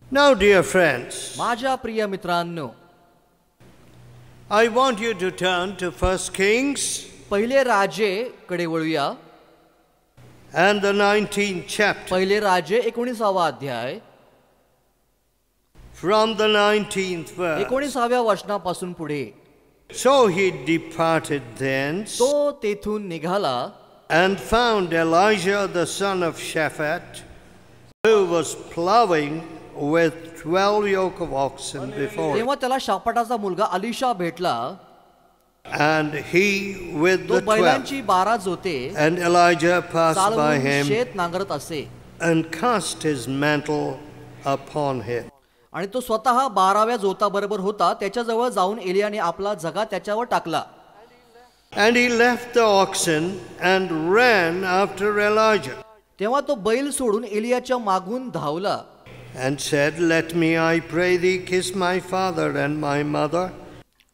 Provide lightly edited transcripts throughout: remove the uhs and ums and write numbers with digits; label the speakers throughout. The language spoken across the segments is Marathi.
Speaker 1: Now, dear friends,
Speaker 2: माझ्या प्रिय मित्रांनो,
Speaker 1: I want you to turn to 1 Kings
Speaker 2: पहिले राजे कडे वळूया.
Speaker 1: and the 19th chapter.
Speaker 2: पहिले राजे 19वा अध्याय
Speaker 1: From the 19th verse.
Speaker 2: 19व्या वचनापासून पुढे.
Speaker 1: So he departed thence
Speaker 2: तो तेथून निघाला
Speaker 1: and found Elijah the son of Shaphat, who was plowing with 12 yoke of oxen before him.
Speaker 2: तेव्हा त्याला शापाटाचा मुलगा अलिशा भेटला.
Speaker 1: And he with
Speaker 2: तो
Speaker 1: the 12.
Speaker 2: बैलांची 12 जोते
Speaker 1: And Elijah passed by
Speaker 2: चालवून
Speaker 1: him
Speaker 2: शेत नांगरत असे.
Speaker 1: and cast his mantle upon him.
Speaker 2: आणि तो स्वतः 12व्या जोताबरोबर होता. त्याच्याजवळ जाऊन एलियाने आपला झगा त्याच्यावर टाकला.
Speaker 1: And he left the oxen and ran after Elijah
Speaker 2: तेव्हा तो बैल सोडून एलियाच्या मागून धावला
Speaker 1: and said, Let me, I pray thee, kiss my father and my mother,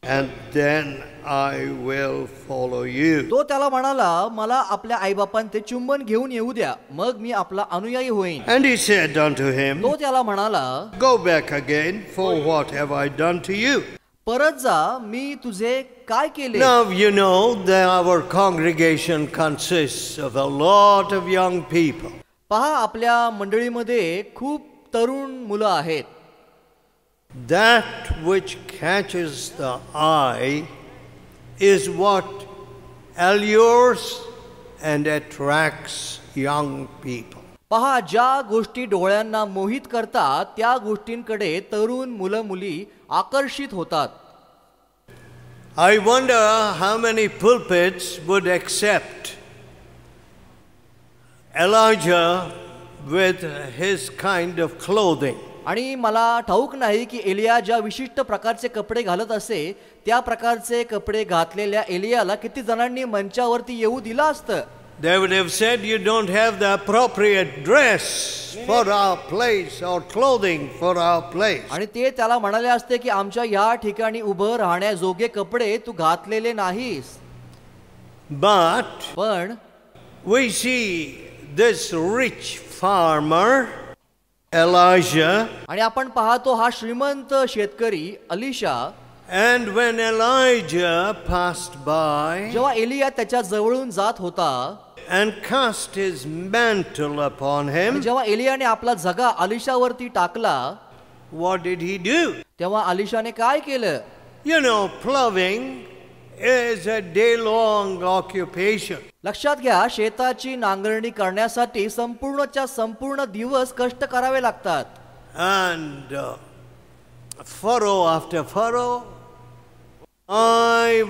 Speaker 1: and then I will follow you.
Speaker 2: तो त्याला म्हणाला, मला आपल्या आईबापांचे ते चुंबन घेऊन येऊ द्या, मग मी आपला अनुयायी होईन.
Speaker 1: And he said unto him,
Speaker 2: तो त्याला म्हणाला,
Speaker 1: Go back again, for what have I done to you?
Speaker 2: परत जा, मी तुझे काय केले.
Speaker 1: Now you know that our congregation consists of a lot of young people.
Speaker 2: पहा, आपल्या मंडळीमध्ये खूप तरुण मुलं आहेत.
Speaker 1: That which catches the eye is what allures and attracts young people.
Speaker 2: पहा, ज्या गोष्टी डोळ्यांना मोहित करतात त्या गोष्टींकडे तरुण मुलं मुली आकर्षित होतात.
Speaker 1: I wonder how many pulpits would accept Elijah with his kind of clothing.
Speaker 2: आणि मला ठाऊक नाही की एलिया ज्या विशिष्ट प्रकारचे कपडे घालत असे त्या प्रकारचे कपडे घातलेल्या एलियाला किती जणांनी मंचावरती येऊ दिलं असतं.
Speaker 1: They would have said, You don't have the appropriate dress for our place or clothing for our place.
Speaker 2: आणि ते त्याला म्हणाले असते की आमच्या या ठिकाणी उभं राहण्याजोगे कपडे तू घातलेले नाहीस.
Speaker 1: But
Speaker 2: पण
Speaker 1: we see this rich farmer, Elijah,
Speaker 2: आणि आपण पाहतो हा श्रीमंत शेतकरी Alisha,
Speaker 1: and when Elijah passed by
Speaker 2: जेव्हा एलिया त्याच्या जवळून जात होता
Speaker 1: and cast his mantle upon him,
Speaker 2: जेव्हा एलियाने आपला झगा अलिशावरती टाकला,
Speaker 1: what did he do?
Speaker 2: तेव्हा अलिशाने काय केलं.
Speaker 1: You know, plowing is a day-long occupation.
Speaker 2: लक्षात घ्या, शेताची नांगरणी करण्यासाठी संपूर्णच्या संपूर्ण दिवस कष्ट करावे लागतात.
Speaker 1: And furrow after furrow,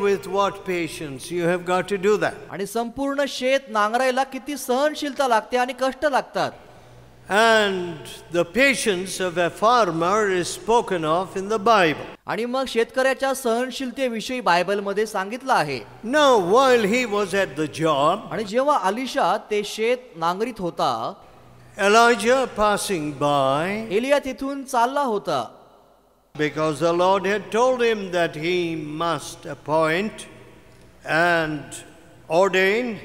Speaker 1: with what patience you have got to do that.
Speaker 2: आणि संपूर्ण शेत नांगरायला किती सहनशीलता लागते आणि कष्ट लागतात.
Speaker 1: And the patience of a farmer is spoken of in the Bible.
Speaker 2: आणि मग शेतकऱ्याच्या सहनशीलतेविषयी बायबलमध्ये सांगितलं आहे.
Speaker 1: Now, while he was at the job,
Speaker 2: आणि जेव्हा अलिशा ते शेत नांगरीत होता,
Speaker 1: Elijah passing by,
Speaker 2: एलिया तिथून चालला होता.
Speaker 1: because the Lord had told him that he must appoint and ordain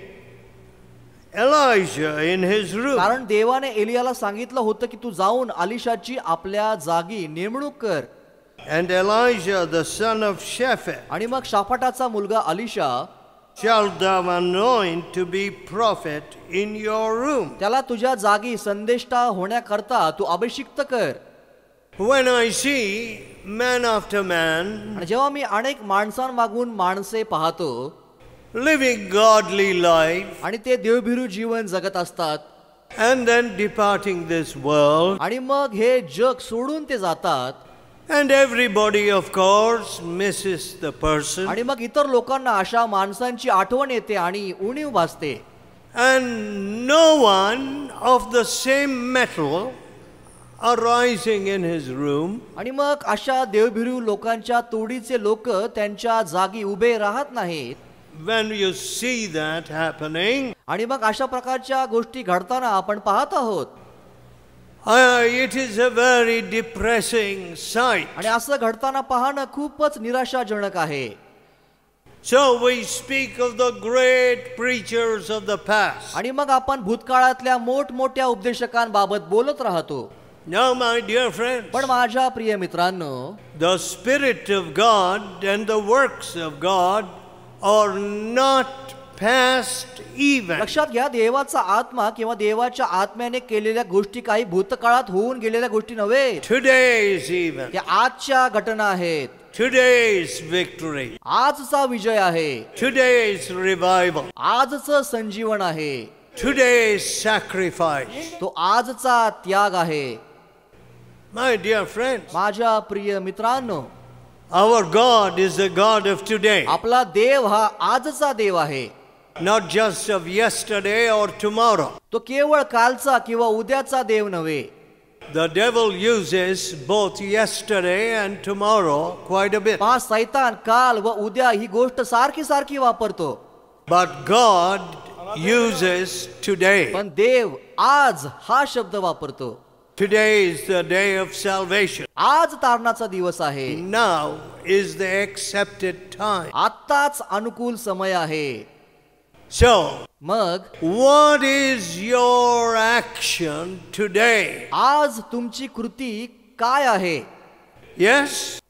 Speaker 1: Elijah in his room.
Speaker 2: कारण देवाने एलियाला सांगितलं होतं की तू जाऊन अलिशाची आपल्या जागी नेमणूक कर.
Speaker 1: And Elijah the son of Shaphat
Speaker 2: आणि मग शाफाटाचा मुलगा Alisha
Speaker 1: shalt thou anoint to be prophet in your room.
Speaker 2: त्याला तुझ्या जागी संदेष्टा होण्याकरता तू अभिषिक्त कर.
Speaker 1: When I see man after man
Speaker 2: आणि जेव्हा मी अनेक माणसांमागून माणसे पाहतो
Speaker 1: living godly life
Speaker 2: आणि ते देवभिरू जीवन जगत असतात
Speaker 1: and then departing this world,
Speaker 2: आणि मग हे जग सोडून ते जातात,
Speaker 1: and everybody of course misses the person,
Speaker 2: आणि मग इतर लोकांना अशा माणसांची आठवण येते आणि उणीव भासते.
Speaker 1: and no one of the same metal arising in his room,
Speaker 2: आणि मग अशा देवभिरू लोकांच्या तोडीचे लोक त्यांच्या जागी उभे राहत नाहीत.
Speaker 1: when you see that happening,
Speaker 2: आणि मग अशा प्रकारच्या गोष्टी घडताना आपण पाहत आहोत.
Speaker 1: it is a very depressing sight.
Speaker 2: आणि असं घडताना पाहणं खूपच निराशाजनक आहे.
Speaker 1: So we speak of the great preachers of the past.
Speaker 2: आणि मग आपण भूतकाळातल्या मोठमोठ्या उपदेशकांबाबत बोलत राहतो.
Speaker 1: Now, my dear friends,
Speaker 2: पण माझ्या प्रिय मित्रांनो,
Speaker 1: the Spirit of God and the works of God are not past events.
Speaker 2: लक्षात घ्या, देवाचा आत्मा किंवा देवाच्या आत्म्याने केलेल्या गोष्टी काही भूतकाळात होऊन गेलेल्या गोष्टी नव्हे.
Speaker 1: Today's event,
Speaker 2: त्या आजच्या घटना आहेत.
Speaker 1: today's victory,
Speaker 2: आजचा विजय आहे.
Speaker 1: today's revival,
Speaker 2: आजचं संजीवन आहे.
Speaker 1: today's sacrifice.
Speaker 2: तो आजचा त्याग आहे.
Speaker 1: My dear friends,
Speaker 2: माझ्या प्रिय मित्रांनो,
Speaker 1: our God is the God of today,
Speaker 2: आपला देव हा आजचा देव आहे.
Speaker 1: not just of yesterday or tomorrow.
Speaker 2: तो केवळ कालचा किंवा उद्याचा देव नव्हे.
Speaker 1: The devil uses both yesterday and tomorrow quite a bit.
Speaker 2: पहा, सैतान काल व उद्या ही गोष्ट सारखी सारखी वापरतो.
Speaker 1: But God uses today.
Speaker 2: पण देव आज हा शब्द वापरतो.
Speaker 1: Today is the day of salvation.
Speaker 2: आज तारणाचा दिवस आहे.
Speaker 1: Now is the accepted time.
Speaker 2: आत्ताच अनुकूल समय आहे.
Speaker 1: So,
Speaker 2: मग
Speaker 1: what is your action today?
Speaker 2: आज तुमची कृती काय आहे?
Speaker 1: Yes,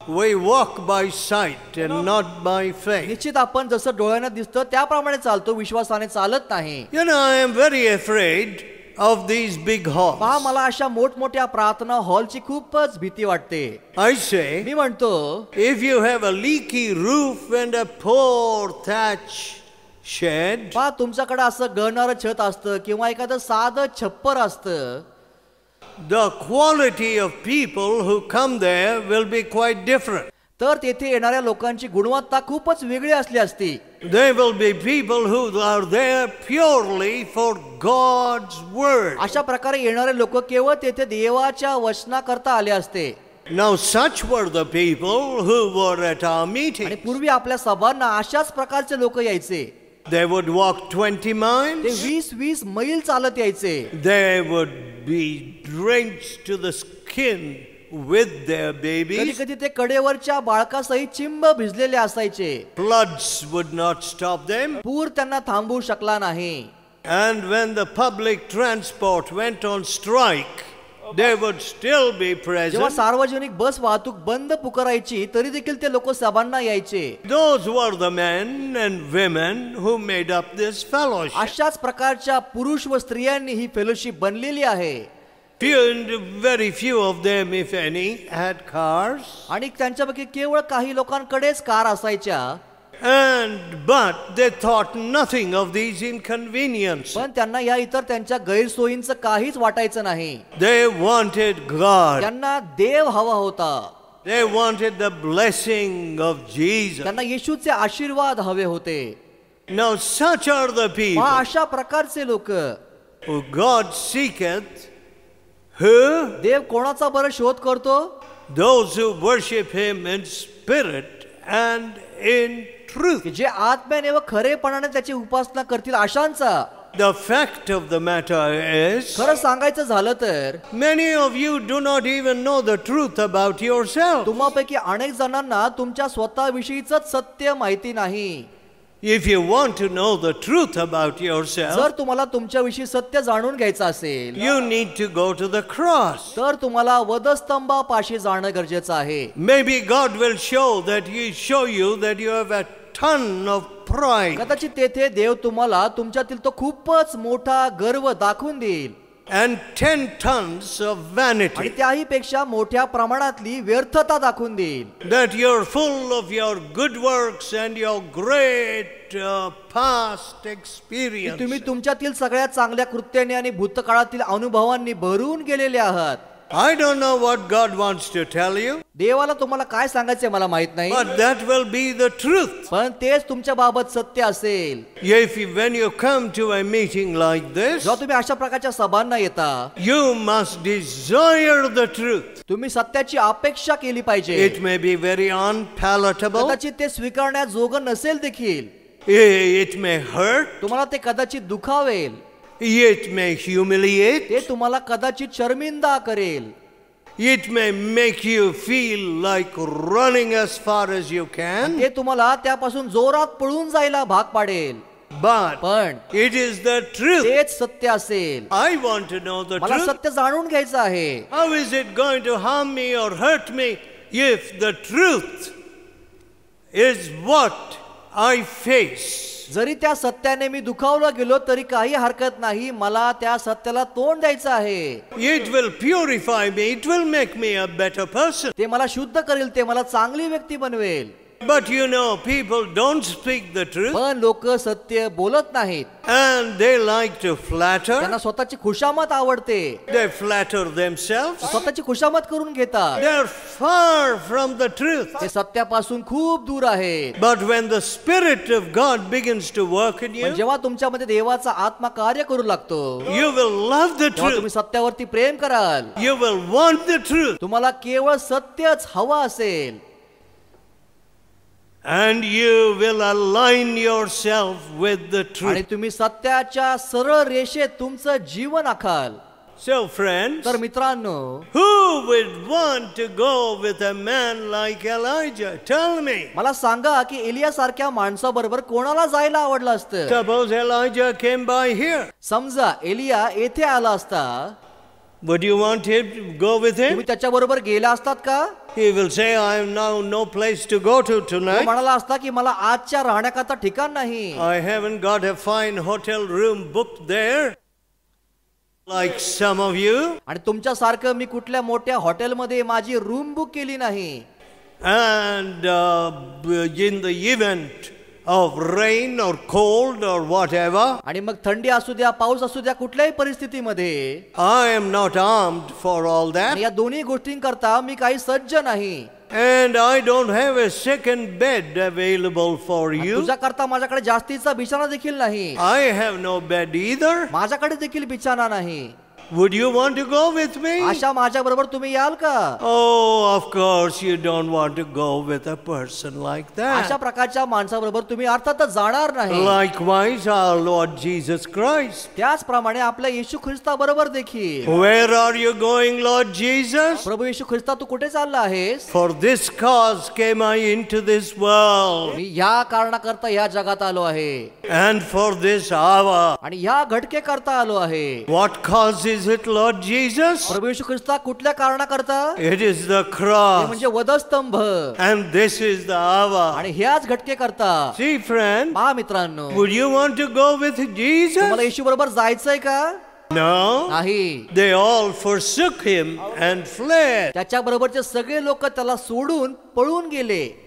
Speaker 1: we walk by sight and not by faith.
Speaker 2: निश्चित आपण जसं डोळ्यानं दिसतं त्याप्रमाणे चालतो, विश्वासाने चालत नाही.
Speaker 1: You know, I am very afraid of these big halls.
Speaker 2: पहा, मला अशा मोठमोठ्या प्रार्थना हॉलची खूपच भीती वाटते.
Speaker 1: I say,
Speaker 2: मी म्हणतो,
Speaker 1: if you have a leaky roof and a poor thatch shed,
Speaker 2: पहा, तुमच्याकडे असं गळणारं छत असतं किंवा एखादं साधं छप्पर असतं,
Speaker 1: the quality of people who come there will be quite different.
Speaker 2: तर तेथे येणाऱ्या लोकांची गुणवत्ता खूपच वेगळी असली असती.
Speaker 1: They will be people who are there purely for God's word.
Speaker 2: अशा प्रकारे येणारे लोक केवळ तेथे देवाच्या वचनाकरता आले असते.
Speaker 1: Now such were the people who were at our
Speaker 2: आणि
Speaker 1: meeting.
Speaker 2: पूर्वी आपल्या सभांना अशाच प्रकारचे लोक यायचे.
Speaker 1: They would walk 20
Speaker 2: ते
Speaker 1: miles.
Speaker 2: 20 मैल चालत यायचे.
Speaker 1: They would be drenched to the skin with their
Speaker 2: कधी
Speaker 1: babies.
Speaker 2: कधी ते कडेवरच्या बाळकासहित चिंब भिजलेले असायचे.
Speaker 1: Floods would not stop them.
Speaker 2: पूर त्यांना थांबवू शकला नाही.
Speaker 1: And when the public transport went on strike, they would still be
Speaker 2: जेव्हा
Speaker 1: present.
Speaker 2: सार्वजनिक बस वाहतूक बंद पुकारायची तरी देखील ते लोक सभांना यायचे.
Speaker 1: Those were the men and women who made up this fellowship.
Speaker 2: अशाच प्रकारच्या पुरुष व स्त्रियांनी ही फेलोशिप बनलेली आहे.
Speaker 1: Very few of them, if any, had cars.
Speaker 2: आणि त्यांच्यापैकी केवळ काही लोकांकडेच कार असायच्या.
Speaker 1: But they thought nothing of these inconveniences.
Speaker 2: पण त्यांना या इतर त्यांच्या गैरसोयींचं काहीच वाटायचं नाही.
Speaker 1: They wanted God.
Speaker 2: त्यांना देव हवा होता.
Speaker 1: They wanted the blessing of Jesus.
Speaker 2: त्यांना येशूचे आशीर्वाद हवे होते.
Speaker 1: Now such are the people
Speaker 2: पहा, अशा प्रकारचे लोक.
Speaker 1: who God seeketh, who?
Speaker 2: देव कोणाचा बरं शोध करतो?
Speaker 1: Those who worship him in spirit and in truth.
Speaker 2: की जे आत्म्याने व खरेपणाने त्याची उपासना करतील अशांचा.
Speaker 1: The fact of the matter is,
Speaker 2: खरं सांगायचं झालं तर
Speaker 1: many of you do not even know the truth about yourself.
Speaker 2: तुम्हापैकी अनेक जणांना तुमच्या स्वतःविषयीच सत्य माहिती नाही.
Speaker 1: If you want to know the truth about yourself,
Speaker 2: जर तुम्हाला तुमच्याविषयी सत्य जाणून घ्यायचं असेल
Speaker 1: you need to go to the cross.
Speaker 2: तर तुम्हाला वधस्तंभापाशी जाणं गरजेचं आहे.
Speaker 1: Maybe God will show you that you have a ton of pride
Speaker 2: कदाचित तेथे देव तुम्हाला तुमच्यातील तो खूपच मोठा गर्व दाखवून देईल
Speaker 1: and 10 tons of
Speaker 2: आणि
Speaker 1: vanity.
Speaker 2: त्याही पेक्षा मोठ्या प्रमाणातली व्यर्थता दाखवून देईल.
Speaker 1: That you're full of your good works and your great past experience.
Speaker 2: तुम्ही तुमच्यातील सगळ्या चांगल्या कृत्याने आणि भूतकाळातील अनुभवांनी भरून गेलेले आहात.
Speaker 1: I don't know what God wants to tell you,
Speaker 2: देवाला तुम्हाला काय सांगायचे मला माहित नाही,
Speaker 1: but that will be the truth.
Speaker 2: पण तेच तुमच्या बाबत सत्य असेल.
Speaker 1: When you come to a meeting like this,
Speaker 2: जेव्हा तुम्ही अशा प्रकारच्या सभांना येता
Speaker 1: you must desire the truth.
Speaker 2: तुम्ही सत्याची अपेक्षा केली पाहिजे.
Speaker 1: It may be very unpalatable.
Speaker 2: कदाचित ते स्वीकारण्याजोगं नसेल देखील.
Speaker 1: It may hurt.
Speaker 2: तुम्हाला ते कदाचित दुखावेल.
Speaker 1: It may humiliate.
Speaker 2: ते तुम्हाला कदाचित शर्मिंदा करेल.
Speaker 1: It may make you feel like running as far as you can.
Speaker 2: ते तुम्हाला त्यापासून जोरात पळून जायला भाग पाडेल.
Speaker 1: But
Speaker 2: पण
Speaker 1: it is the truth.
Speaker 2: तेच सत्य असेल.
Speaker 1: I want to know the
Speaker 2: मला
Speaker 1: truth.
Speaker 2: सत्य जाणून घ्यायचं आहे.
Speaker 1: How is it going to harm me or hurt me if the truth is what I face?
Speaker 2: जरी त्या सत्याने मी दुखावला गेलो तरी काही हरकत नाही, मला त्या सत्याला तोंड द्यायचं आहे.
Speaker 1: It will purify me. It will make me a better person.
Speaker 2: ते मला शुद्ध करेल, ते मला चांगली व्यक्ती बनवेल.
Speaker 1: But you know, people don't speak the truth
Speaker 2: पण लोक सत्य बोलत नाहीत.
Speaker 1: and they like to flatter.
Speaker 2: त्यांना स्वतःची खुशामत आवडते.
Speaker 1: They flatter themselves.
Speaker 2: स्वतःची खुशामत करून घेतात.
Speaker 1: They're far from the truth.
Speaker 2: ते सत्यापासून खूप दूर आहेत.
Speaker 1: But when the Spirit of God begins to work in
Speaker 2: पण
Speaker 1: you,
Speaker 2: जेव्हा तुमच्यामध्ये देवाचा आत्मा कार्य करू लागतो,
Speaker 1: you will love the
Speaker 2: तेव्हा तुम्ही
Speaker 1: truth.
Speaker 2: सत्यावरती प्रेम कराल.
Speaker 1: You will want the truth.
Speaker 2: तुम्हाला केवळ सत्यच हवं असेल.
Speaker 1: And you will align yourself with the
Speaker 2: आणि
Speaker 1: truth.
Speaker 2: तुम्ही सत्याच्या सरळ रेषेत तुमचं जीवन आखाल.
Speaker 1: So friends,
Speaker 2: तर मित्रांनो,
Speaker 1: who would want to go with a man like Elijah? Tell me.
Speaker 2: मला सांगा की एलिया सारख्या माणसाबरोबर कोणाला जायला आवडलं असतं.
Speaker 1: Suppose Elijah came by here.
Speaker 2: समजा एलिया येथे आला असता,
Speaker 1: Would you want him to go with him?
Speaker 2: तुम्ही त्याच्या बरोबर गेला असतात का?
Speaker 1: He will say, I have now no place to go to
Speaker 2: तो
Speaker 1: tonight.
Speaker 2: म्हणाला असता की मला आजच्या राहण्याकरता ठिकाण नाही.
Speaker 1: I haven't got a fine hotel room booked there. Like some of you.
Speaker 2: आणि तुमच्यासारखं मी कुठल्या मोठ्या हॉटेलमध्ये माझी रूम बुक केली नाही.
Speaker 1: And in the event of rain or cold or whatever,
Speaker 2: आणि मग थंडी असू द्या, पाऊस असू द्या, कुठल्याही परिस्थितीमध्ये
Speaker 1: I am not armed for all that.
Speaker 2: आणि या दोन्ही गोष्टींकरता मी काही सज्ज नाही.
Speaker 1: And I don't have a second bed available for you.
Speaker 2: तुझ्याकरता माझ्याकडे जास्तीचा बिछाना देखील नाही.
Speaker 1: I have no bed either.
Speaker 2: माझ्याकडे देखील बिछाना नाही.
Speaker 1: Would you want to go with me?
Speaker 2: अशा माझ्या बरोबर तुम्ही याल का?
Speaker 1: Oh, of course you don't want to go with a person like
Speaker 2: अशा
Speaker 1: that.
Speaker 2: प्रकारच्या माणसाबरोबर तुम्ही अर्थातच जाणार नाही.
Speaker 1: Likewise, our Lord Jesus Christ.
Speaker 2: त्याचप्रमाणे आपल्या येशू ख्रिस्ताबरोबर देखील.
Speaker 1: Where are you going, Lord Jesus?
Speaker 2: प्रभू येशू ख्रिस्ता, तू कुठे चालला आहेस?
Speaker 1: For this cause came I into this world,
Speaker 2: मी ह्या कारणाकरता ह्या जगात आलो आहे
Speaker 1: and for this hour.
Speaker 2: आणि ह्या घटके करता आलो आहे.
Speaker 1: What cause is it, Lord Jesus?
Speaker 2: प्रभू येशू ख्रिस्ता, कुठल्या कारणाकरता?
Speaker 1: It is the
Speaker 2: ते
Speaker 1: cross,
Speaker 2: म्हणजे वधस्तंभ.
Speaker 1: and this is the hour.
Speaker 2: आणि ह्याच घटके करता.
Speaker 1: See, friend,
Speaker 2: पहा मित्रांनो,
Speaker 1: would you want to go with
Speaker 2: तुम्हाला
Speaker 1: Jesus?
Speaker 2: येशू बरोबर जायचंय का?
Speaker 1: No.
Speaker 2: नाही.
Speaker 1: They all forsook him and fled.
Speaker 2: त्याच्या बरोबरचे सगळे लोक त्याला सोडून पळून गेले.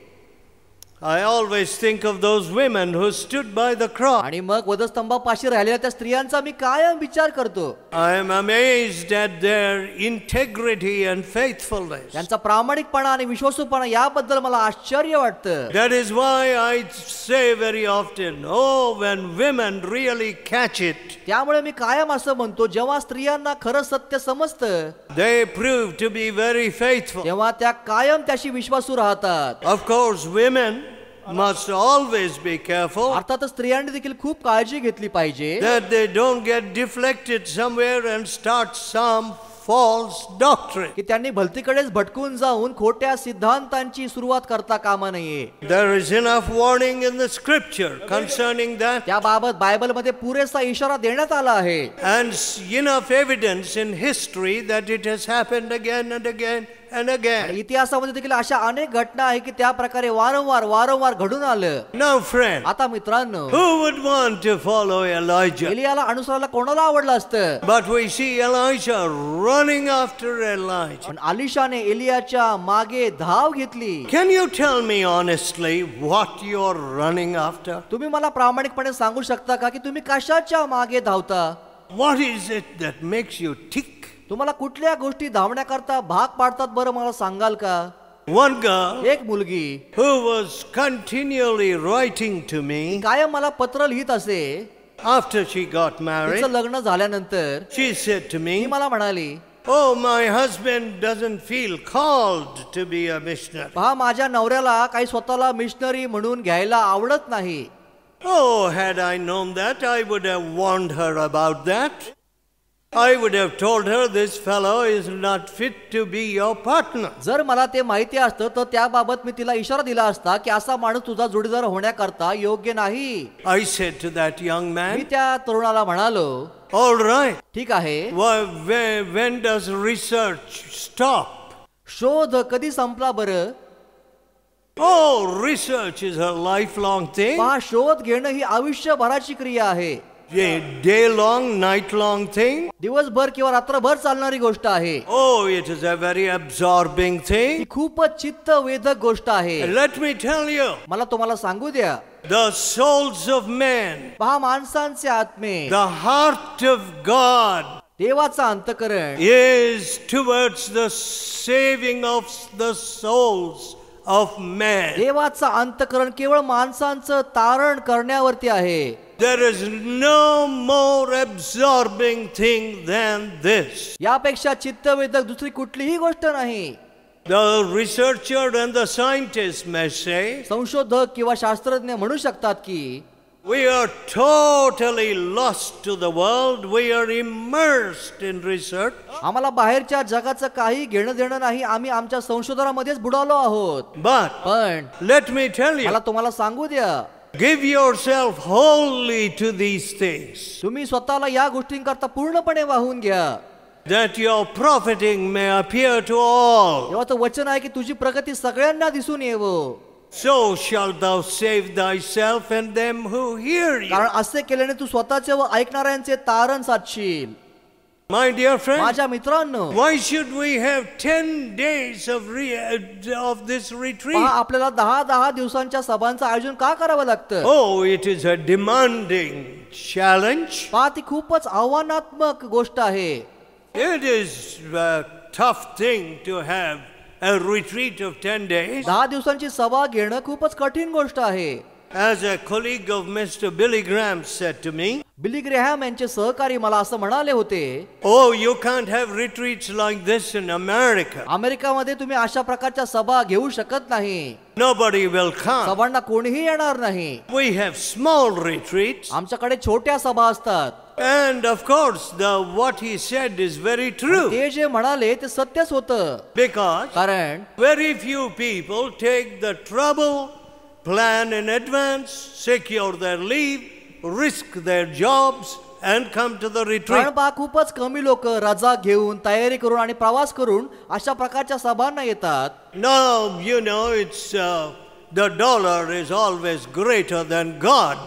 Speaker 1: I always think of those women who stood by the cross.
Speaker 2: आणि मग वधस्तंभापाशी राहिलेल्या त्या स्त्रियांचा मी कायम विचार करतो.
Speaker 1: I am amazed at their integrity and faithfulness.
Speaker 2: त्यांचा प्रामाणिकपणा आणि विश्वासूपणा याबद्दल मला आश्चर्य वाटतं.
Speaker 1: That is why I say very often, oh, when women really catch it,
Speaker 2: त्यामुळे मी कायम असं म्हणतो, जेव्हा स्त्रियांना खरं सत्य समजतं,
Speaker 1: they prove to be very faithful.
Speaker 2: तेव्हा त्या कायम त्याशी विश्वासू राहतात.
Speaker 1: Of course, women must always be careful
Speaker 2: अर्थातच स्त्रियांनी देखील खूप काळजी घेतली पाहिजे
Speaker 1: that they don't get deflected somewhere and start some false doctrine.
Speaker 2: की त्यांनी भलतीकडेच भटकून जाऊन खोट्या सिद्धांतांची सुरुवात करता कामा नये.
Speaker 1: There is enough warning in the scripture concerning that,
Speaker 2: त्याबाबत बायबलमध्ये पुरेसा इशारा देण्यात आला आहे
Speaker 1: and enough evidence in history that it has happened again and again and
Speaker 2: आणि
Speaker 1: again.
Speaker 2: इतिहासामध्ये देखील अशा अनेक घटना आहे की त्या प्रकारे वारंवार घडून आलं.
Speaker 1: Now, friend,
Speaker 2: आता मित्रांनो,
Speaker 1: who would want to follow Elijah?
Speaker 2: एलियाला अनुसरायला कोणाला आवडलं असतं?
Speaker 1: But we see Elisha running after Elijah.
Speaker 2: पण अलिशाने एलियाच्या मागे धाव घेतली.
Speaker 1: Can you tell me honestly what you're running after?
Speaker 2: तुम्ही मला प्रामाणिकपणे सांगू शकता का की तुम्ही कशाच्या मागे धावता?
Speaker 1: What is it that makes you tick?
Speaker 2: तुम्हाला कुठल्या गोष्टी धावण्याकरता भाग पाडतात बरं, मला सांगाल का?
Speaker 1: One girl
Speaker 2: एक मुलगी
Speaker 1: who was continually writing to me
Speaker 2: कायम मला पत्र लिहित असे.
Speaker 1: after she got married,
Speaker 2: तिचं लग्न झाल्यानंतर
Speaker 1: she said to
Speaker 2: ती
Speaker 1: me,
Speaker 2: मला म्हणाली,
Speaker 1: oh, my husband doesn't feel called to be a missionary.
Speaker 2: पहा, माझ्या नवऱ्याला काही स्वतःला मिशनरी म्हणून घ्यायला आवडत नाही.
Speaker 1: Oh, had I known that, I would have warned her about that. I would have told her this fellow is not fit to be your partner.
Speaker 2: जर मला ते माहिती असतं तर त्याबाबत मी तिला इशारा दिला असता की असा माणूस तुझा जोडीदार होण्याकरता योग्य नाही.
Speaker 1: I said to that young
Speaker 2: me
Speaker 1: man,
Speaker 2: त्या तरुणाला म्हणालो,
Speaker 1: all right,
Speaker 2: ठीक आहे,
Speaker 1: when does research stop?
Speaker 2: शोध कधी संपला बरं?
Speaker 1: Oh, research is a lifelong thing.
Speaker 2: पहा, शोध घेणं ही आयुष्यभराची क्रिया आहे.
Speaker 1: A day-long, night-long thing.
Speaker 2: दिवसभर किंवा रात्रभर चालणारी गोष्ट आहे.
Speaker 1: Oh, it is a very absorbing
Speaker 2: he
Speaker 1: thing.
Speaker 2: खूपच चित्तवेधक गोष्ट आहे.
Speaker 1: Let me tell you,
Speaker 2: मला तुम्हाला सांगू द्या,
Speaker 1: the souls of men,
Speaker 2: पहा, माणसांचे आत्मे,
Speaker 1: the heart of God
Speaker 2: देवाचा अंतःकरण
Speaker 1: is towards the saving of the souls of man.
Speaker 2: देवाचा अंतःकरण केवळ माणसांचं तारण करण्यावरती आहे.
Speaker 1: There is no more absorbing thing than this.
Speaker 2: यापेक्षा चित्तवेधक दुसरी कुठलीही गोष्ट नाही.
Speaker 1: The researcher and the scientist may say,
Speaker 2: संशोधक किंवा शास्त्रज्ञ म्हणू शकतात की
Speaker 1: we are totally lost to the world. We are immersed in research.
Speaker 2: आम्हाला बाहेरच्या जगाचं काही घेणं देणं नाही, आम्ही आमच्या संशोधनामध्येच बुडालो आहोत.
Speaker 1: But
Speaker 2: पण
Speaker 1: let me tell you,
Speaker 2: मला तुम्हाला सांगू द्या,
Speaker 1: give yourself wholly to these things,
Speaker 2: तुम्ही स्वतःला या गोष्टींकरता पूर्णपणे वाहून घ्या,
Speaker 1: that your profiting may appear to all.
Speaker 2: देवाचं वचन आहे की तुझी प्रगती सगळ्यांना दिसून येवो.
Speaker 1: So shalt thou save thyself and them who hear you.
Speaker 2: कारण असे केल्याने तू स्वतःचे व ऐकणाऱ्यांचे तारण साधशील.
Speaker 1: My dear friend,
Speaker 2: माझ्या मित्रांनो,
Speaker 1: why should we have 10 days of this retreat?
Speaker 2: पहा, आपल्याला 10 दिवसांच्या सभांचं आयोजन का करावं लागतं?
Speaker 1: Oh, it is a demanding challenge.
Speaker 2: पहा, ती खूपच आव्हानात्मक गोष्ट आहे.
Speaker 1: It is a tough thing to have a retreat of 10 days.
Speaker 2: 10 दिवसांची सभा घेणं खूपच कठीण गोष्ट आहे.
Speaker 1: As a colleague of Mr. Billy Graham said to me,
Speaker 2: Billy Graham यांचे सहकारी मला असं म्हणाले होते,
Speaker 1: oh, you can't have retreats like this in America.
Speaker 2: अमेरिकामध्ये तुम्ही अशा प्रकारच्या सभा घेऊ शकत नाही.
Speaker 1: Nobody will come.
Speaker 2: सभांना कोणीही येणार नाही.
Speaker 1: We have small retreats.
Speaker 2: आमच्याकडे छोट्या सभा असतात.
Speaker 1: And of course, what he said is very true.
Speaker 2: ते जे म्हणाले ते सत्यच होतं.
Speaker 1: Because
Speaker 2: कारण
Speaker 1: very few people take the trouble, plan in advance, secure their leave, risk their jobs, and come to the retreat.
Speaker 2: कारण पहा, खूपच कमी लोक रजा घेऊन, तयारी करून आणि प्रवास करून अशा प्रकारच्या सभांना येतात.
Speaker 1: Now, you know, it's the dollar is always greater than God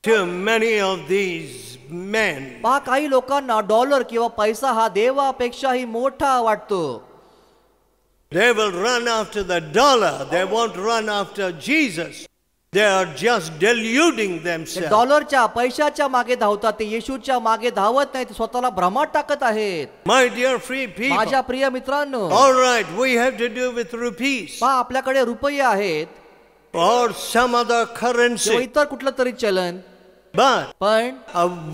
Speaker 1: to many of these men.
Speaker 2: पहा, काही लोकांना डॉलर किंवा पैसा हा देवापेक्षाही मोठा वाटतो.
Speaker 1: They will run after the dollar. They won't run after Jesus. They are just deluding
Speaker 2: ते
Speaker 1: themselves.
Speaker 2: डॉलरच्या पैशाच्या मागे धावतात, ते येशूच्या मागे धावत नाही, ते स्वतःला भ्रमात टाकत आहेत.
Speaker 1: My dear free people.
Speaker 2: माझ्या प्रिय मित्रांनो,
Speaker 1: All right, we have to do with rupees
Speaker 2: पहा, आपल्याकडे रुपये आहेत
Speaker 1: or some other
Speaker 2: किंवा
Speaker 1: currency.
Speaker 2: इतर कुठलं तरी चलन,
Speaker 1: But
Speaker 2: पण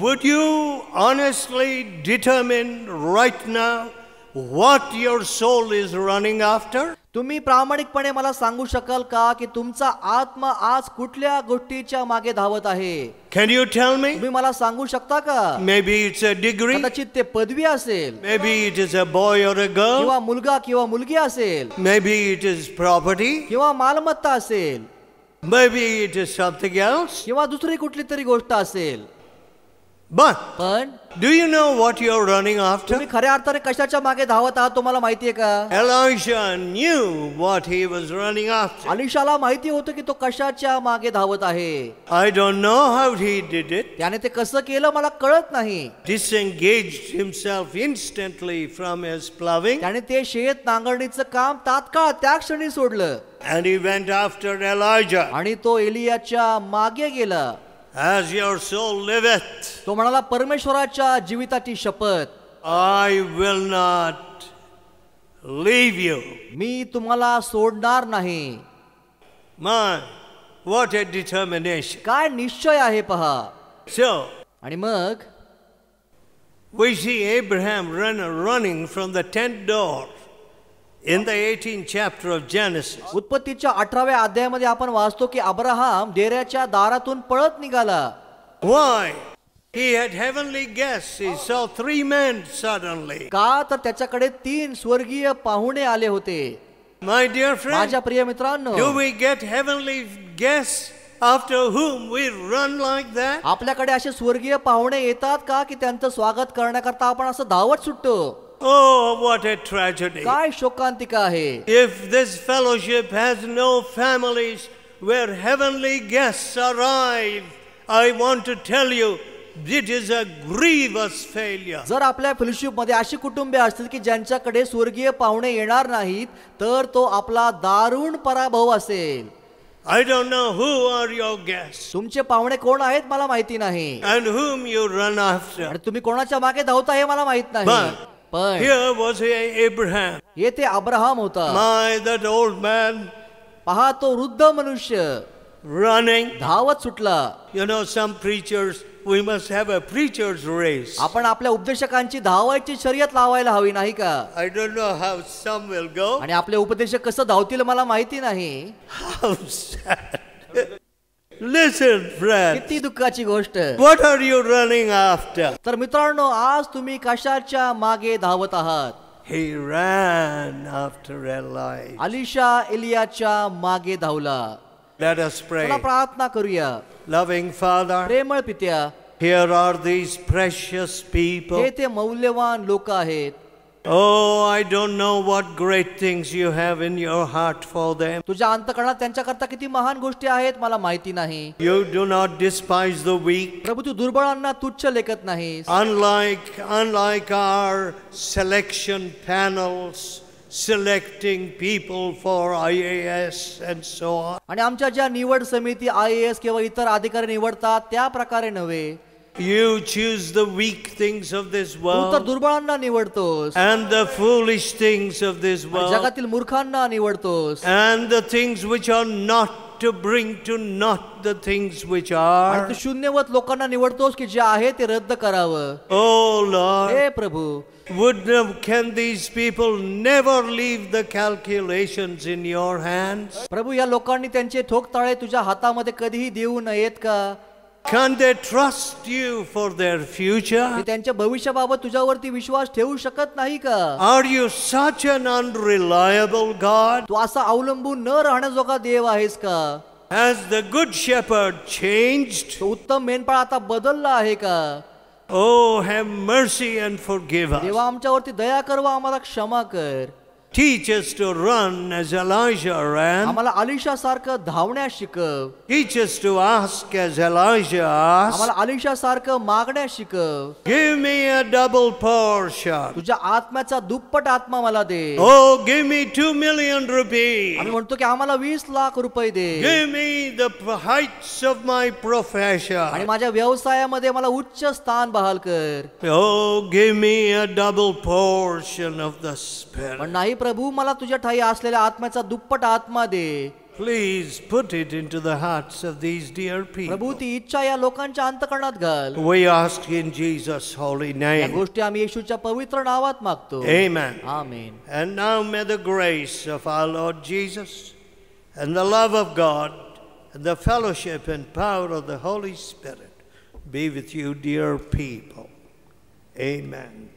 Speaker 1: would you honestly determine right now what your soul is running after?
Speaker 2: तुम्ही प्रामाणिकपणे मला सांगू शकाल का की तुमचा आत्मा आज कुठल्या गोष्टीच्या मागे धावत आहे?
Speaker 1: Can you tell me?
Speaker 2: तुम्ही मला सांगू शकता का?
Speaker 1: Maybe it's a degree.
Speaker 2: कदाचित ते पदवी असेल,
Speaker 1: Maybe it is a boy or a girl.
Speaker 2: किंवा मुलगा किंवा मुलगी असेल,
Speaker 1: Maybe it is property.
Speaker 2: किंवा मालमत्ता असेल,
Speaker 1: Maybe it is something else.
Speaker 2: किंवा दुसरी कुठली तरी गोष्ट असेल.
Speaker 1: But
Speaker 2: पण
Speaker 1: do you know what you're running after?
Speaker 2: तुम्ही खऱ्या अर्थाने कशाच्या मागे धावत आहात तुम्हाला माहितीये का?
Speaker 1: Elisha knew what he was running after.
Speaker 2: अलिशाला माहिती होतं की तो कशाच्या मागे धावत आहे.
Speaker 1: I don't know how he did it.
Speaker 2: त्याने ते कसं केलं मला कळत नाही.
Speaker 1: Disengaged himself instantly from his plowing.
Speaker 2: त्याने ते शेत नांगरणीचं काम तात्काळ त्या क्षणी सोडलं
Speaker 1: And he went after Elijah.
Speaker 2: आणि तो एलियाच्या मागे गेला.
Speaker 1: As your soul liveth,
Speaker 2: तो म्हणाला, परमेश्वराच्या जीविताची शपथ,
Speaker 1: I will not leave you.
Speaker 2: मी तुम्हाला सोडणार नाही.
Speaker 1: My, what a determination.
Speaker 2: काय निश्चय आहे पहा.
Speaker 1: So,
Speaker 2: आणि मग
Speaker 1: we see Abraham running from the tent door in the 18th chapter of Genesis.
Speaker 2: उत्पत्तीच्या 18व्या अध्यायामध्ये आपण वाचतो की अब्राहम डेऱ्याच्या दारातून पळत निघाला.
Speaker 1: Why? He had heavenly guests. He saw 3 men suddenly.
Speaker 2: का तर त्याच्याकडे 3 स्वर्गीय पाहुणे आले होते.
Speaker 1: My dear friend,
Speaker 2: माझ्या प्रिय मित्रांनो,
Speaker 1: do we get heavenly guests after whom we run like that?
Speaker 2: आपल्याकडे असे स्वर्गीय पाहुणे येतात का की त्यांचं स्वागत करण्याकरता आपण असं धावत सुटतो?
Speaker 1: Oh, what a tragedy.
Speaker 2: काय शोकांतिका आहे.
Speaker 1: If this fellowship has no families where heavenly guests arrive, I want to tell you, it is a grievous failure.
Speaker 2: जर आपल्या फेलोशिप मध्ये अशी कुटुंबे असतील की ज्यांच्याकडे स्वर्गीय पाहुणे येणार नाहीत, तर तो आपला दारुण पराभव असेल.
Speaker 1: I don't know who are your guests
Speaker 2: तुमचे पाहुणे कोण आहेत मला माहिती नाही,
Speaker 1: and whom you run after.
Speaker 2: आणि तुम्ही कोणाच्या मागे धावता हे मला माहित नाही. पण
Speaker 1: Here was Abraham.
Speaker 2: येथे अब्राहम होता.
Speaker 1: My, that old man
Speaker 2: पहा तो वृद्ध मनुष्य
Speaker 1: running.
Speaker 2: धावत सुटला.
Speaker 1: You know, some preachers, we must have a preacher's race.
Speaker 2: आपण आपल्या उपदेशकांची धावायची शर्यत लावायला हवी नाही का?
Speaker 1: I don't know how some will go.
Speaker 2: आणि आपले उपदेशक कसं धावतील मला माहिती नाही.
Speaker 1: How sad. Listen, friend.
Speaker 2: किती दुःखाची गोष्ट.
Speaker 1: What are you running after?
Speaker 2: तर मित्रांनो, आज तुम्ही कशाच्या मागे धावत आहात?
Speaker 1: He ran after Elijah.
Speaker 2: Alisha एलियाच्या मागे धावला.
Speaker 1: Let us pray.
Speaker 2: चला प्रार्थना करूया.
Speaker 1: Loving Father,
Speaker 2: प्रेमळ पित्या,
Speaker 1: here are these precious people.
Speaker 2: हे ते मौल्यवान लोक आहेत.
Speaker 1: Oh, I don't know what great things you have in your heart for them.
Speaker 2: तुझ्या अंतःकरणात त्यांच्याकरता किती महान गोष्टी आहेत मला माहिती नाही.
Speaker 1: You do not despise the weak.
Speaker 2: प्रभू तू दुर्बळांना तुच्छ लेखत नाहीस.
Speaker 1: Unlike our selection panels selecting people for IAS and so on.
Speaker 2: आणि आमच्या ज्या निवड समिती IAS किंवा इतर अधिकारी निवडतात त्या प्रकारे नव्हे.
Speaker 1: You choose the weak things of this
Speaker 2: तू तर
Speaker 1: world
Speaker 2: दुर्बळांना निवडतोस
Speaker 1: and the foolish things of this
Speaker 2: आणि
Speaker 1: world
Speaker 2: जगातील मूर्खांना निवडतोस
Speaker 1: and the things which are not, to bring to naught the things which
Speaker 2: आणि
Speaker 1: are.
Speaker 2: तू शून्यवत लोकांना निवडतोस की जे आहे ते रद्द करावं.
Speaker 1: Oh Lord,
Speaker 2: हे प्रभू,
Speaker 1: can these people never leave the calculations in your hands?
Speaker 2: प्रभू या लोकांनी त्यांचे ठोकताळे तुझ्या हातामध्ये कधीही देऊ नयेत का?
Speaker 1: Can they trust you for their
Speaker 2: ते
Speaker 1: future?
Speaker 2: त्यांच्या भविष्याबाबत तुझ्यावरती विश्वास ठेवू शकत नाही का?
Speaker 1: Are you such an unreliable God?
Speaker 2: तू असा अवलंबून न राहण्याजोगा देव आहेस का?
Speaker 1: Has the good shepherd changed?
Speaker 2: तो उत्तम मेंढपाळ आता बदलला आहे का?
Speaker 1: Oh, have mercy and forgive us.
Speaker 2: देवा आमच्यावरती दया कर व आम्हाला क्षमा कर.
Speaker 1: Teach us to run as Elijah ran.
Speaker 2: आम्हाला अलिशा सारखं धावण्यास शिकव.
Speaker 1: Teach us to ask as Elijah asked.
Speaker 2: आम्हाला अलिशा सारखं मागण्यास शिकव.
Speaker 1: Give me a double portion.
Speaker 2: तुझ्या आत्म्याचा दुप्पट आत्मा मला दे.
Speaker 1: Oh, give me 2 million rupees.
Speaker 2: आम्ही म्हणतो की आम्हाला 20 लाख रुपये दे.
Speaker 1: Give me the heights of my
Speaker 2: आणि
Speaker 1: profession.
Speaker 2: माझ्या व्यवसायामध्ये मला उच्च स्थान बहाल कर.
Speaker 1: Oh, give me a double portion of the Spirit.
Speaker 2: पण नाही प्रभू, मला तुझ्या ठाई असलेल्या आत्म्याचा दुप्पट आत्मा दे.
Speaker 1: Please put it into the hearts of these dear people.
Speaker 2: प्रभू ती इच्छा या लोकांच्या अंतःकरणात घाल.
Speaker 1: We ask in Jesus' holy
Speaker 2: या
Speaker 1: name.
Speaker 2: गोष्टी आम्ही येशूच्या पवित्र नावात मागतो.
Speaker 1: Amen.
Speaker 2: Amen.
Speaker 1: And now may the grace of our Lord Jesus and the love of God and the fellowship and power of the Holy Spirit be with you, dear people. Amen.